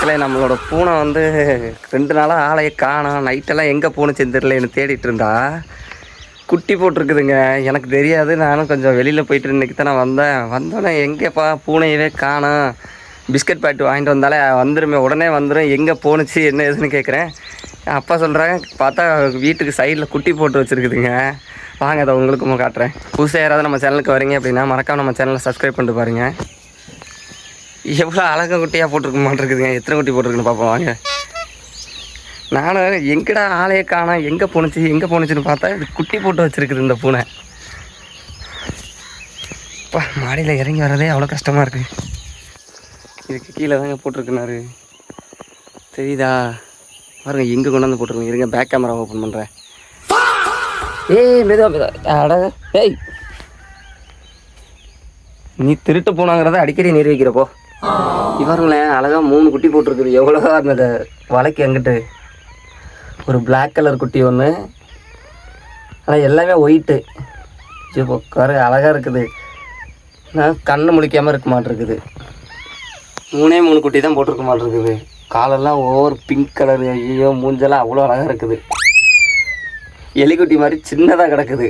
மக்களே நம்மளோட பூனை வந்து 2 நாளாக ஆளையை காணோம். நைட்டெல்லாம் எங்கே பூனைச்சுன்னு தெரியலன்னு தேடிட்டு இருந்தா குட்டி போட்டிருக்குதுங்க. எனக்கு தெரியாது. நானும் கொஞ்சம் வெளியில் போயிட்டு இன்றைக்கி தான் நான் வந்தோடனே எங்கேப்பா பூனையவே காணோம், பிஸ்கட் பாக்கெட் வாங்கிட்டு வந்தாலே வந்துடுமே, உடனே வந்துடும், எங்கே போணுச்சு என்ன ஏதுன்னு கேட்குறேன். அப்பா சொல்கிறாங்க, பார்த்தா வீட்டுக்கு சைடில் குட்டி போட்டு வச்சுருக்குதுங்க. வாங்க அதை உங்களுக்கும் காட்டுறேன். புதுசாக யாராவது நம்ம சேனலுக்கு வரீங்க அப்படின்னா மறக்காம நம்ம சேனலை சப்ஸ்கிரைப் பண்ணிட்டு பாருங்கள். எவ்வளோ அழகாக குட்டியாக போட்டிருக்க மாட்டிருக்குதுங்க. எத்தனை குட்டி போட்டிருக்குன்னு பார்ப்போம் வாங்க. நானும் எங்கடா ஆளையே காணோம், எங்கே போணுச்சுன்னு பார்த்தா இது குட்டி போட்டு வச்சுருக்குது இந்த பூனை. இப்போ மாடியில் இறங்கி வர்றதே அவ்வளோ கஷ்டமாக இருக்குது. இதுக்கு கீழே தாங்க போட்டிருக்குனாரு, தெரியுதா பாருங்க, எங்கே கொண்டு வந்து போட்டிருக்கோங்க. இருங்க பேக் கேமரா ஓப்பன் பண்ணுறேன். மெதுவா அட ஏய், நீ திருட்டு போனாங்கிறத அடிக்கடி நீர் வைக்கிறப்போ இவருங்களேன் அழகாக 3 குட்டி போட்டிருக்குது. எவ்வளோ அந்த வலைக்கு அங்கிட்டு ஒரு பிளாக் கலர் குட்டி ஒன்று, ஆனால் எல்லாமே ஒயிட்டு. இப்போ கரு அழகாக இருக்குது. நான் கண்ணு முழிக்காமல் இருக்க மாட்டிருக்குது. 3 குட்டி தான் போட்டிருக்க மாட்டிருக்குது. காலெல்லாம் ஓவர் பிங்க் கலரு. ஐயோ மூஞ்செல்லாம் அவ்வளோ அழகாக இருக்குது. எலிக்குட்டி மாதிரி சின்னதாக கிடக்குது.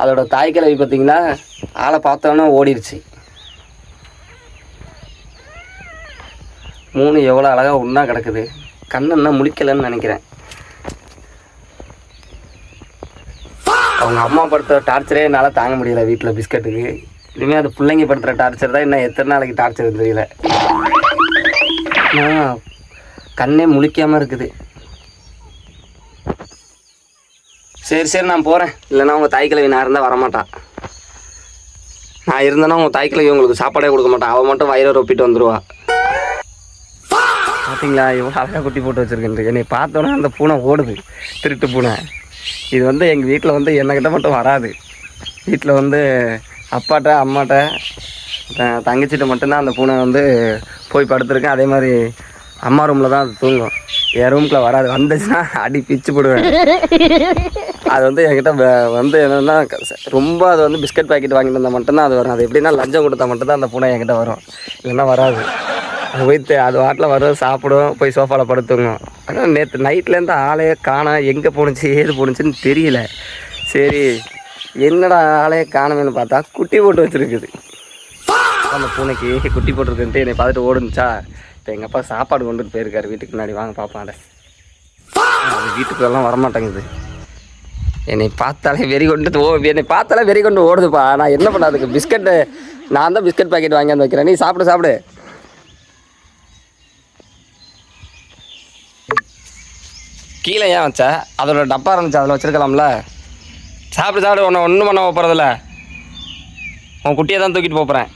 அதோட தாய் கிழவி பார்த்திங்கன்னா ஆளை பார்த்தோன்னா ஓடிடுச்சு. 3 எவ்வளோ அழகாக ஒன்றா கிடக்குது. கண்ணென்னா முழிக்கலைன்னு நினைக்கிறேன். அவங்க அம்மா படுத்துகிற டார்ச்சரே என்னால் தாங்க முடியல வீட்டில் பிஸ்கட்டுக்கு. இனிமேல் அது பிள்ளைங்க படுத்துகிற டார்ச்சர் தான் இன்னும் எத்தனை நாளைக்கு டார்ச்சர் தெரியல. கண்ணே முழிக்காமல் இருக்குது. சரி நான் போகிறேன். இல்லைன்னா உங்கள் தாய் கிழவி நான் இருந்தால் வரமாட்டான். நான் இருந்தேன்னா உங்கள் தாய் கிழவி உங்களுக்கு சாப்பாடே கொடுக்க மாட்டான். அவள் மட்டும் வயிறை ரொப்பிட்டு வந்துடுவா. பார்த்தீங்களா எவ்வளோ அழகாக குட்டி போட்டு வச்சுருக்கேன். என்னை பார்த்தோன்னே அந்த பூனை ஓடுது, திருட்டு பூனை. இது வந்து எங்கள் வீட்டில் வந்து என்னக்கிட்ட மட்டும் வராது. வீட்டில் வந்து அப்பாட்ட அம்மாட்ட தங்கச்சிட்ட மட்டும்தான் அந்த பூனை வந்து போய் படுத்துருக்கேன். அதே மாதிரி அம்மா ரூமில் தான் அது தூங்கும். என் ரூமுக்குள்ளே வராது. வந்துச்சுன்னா அடி பிச்சு போடுவேன். அது வந்து என்கிட்ட வந்து என்னென்னா ரொம்ப அது வந்து பிஸ்கட் பாக்கெட் வாங்கிட்டு வந்தால் மட்டும்தான் அது வரும். அது எப்படின்னா லஞ்சம் கொடுத்தா மட்டும்தான் அந்த பூனை என்கிட்ட வரும், இல்லைன்னா வராது. அது போய் அது வாட்டில் வரும், சாப்பிடும், போய் சோஃபாவில் படுத்துங்க. ஆனால் நேற்று நைட்லேருந்து ஆளையே காணோம், எங்கே போணுச்சு ஏது போணுச்சுன்னு தெரியல. சரி என்னடா ஆளையே காணோமேனு பார்த்தா குட்டி போட்டு வச்சுருக்குது. அந்த பூனைக்கு குட்டி போட்டிருக்குன்ட்டு என்னை பார்த்துட்டு ஓடுனுச்சா. இப்போ எங்கள் அப்பா சாப்பாடு கொண்டுட்டு போயிருக்காரு வீட்டுக்கு முன்னாடி. வாங்க பார்ப்பான். அது வீட்டுக்குள்ளெல்லாம் வரமாட்டேங்குது. என்னை பார்த்தாலே என்னை பார்த்தாலே வெறி கொண்டு ஓடுதுப்பா. நான் என்ன பண்ண, அதுக்கு பிஸ்கட்டு நான் தான் பிஸ்கட் பாக்கெட் வாங்கி வந்து வைக்கிறேன். நீ சாப்பிடு. கீழே ஏன் வச்ச? அதோட டப்பா இருந்துச்சு, அதில் வச்சுருக்கலாம்ல. சாப்பிடு. ஒன்றும் பண்ண போகிறதில்ல. உன் குட்டியை தான் தூக்கிட்டு போகிறேன்.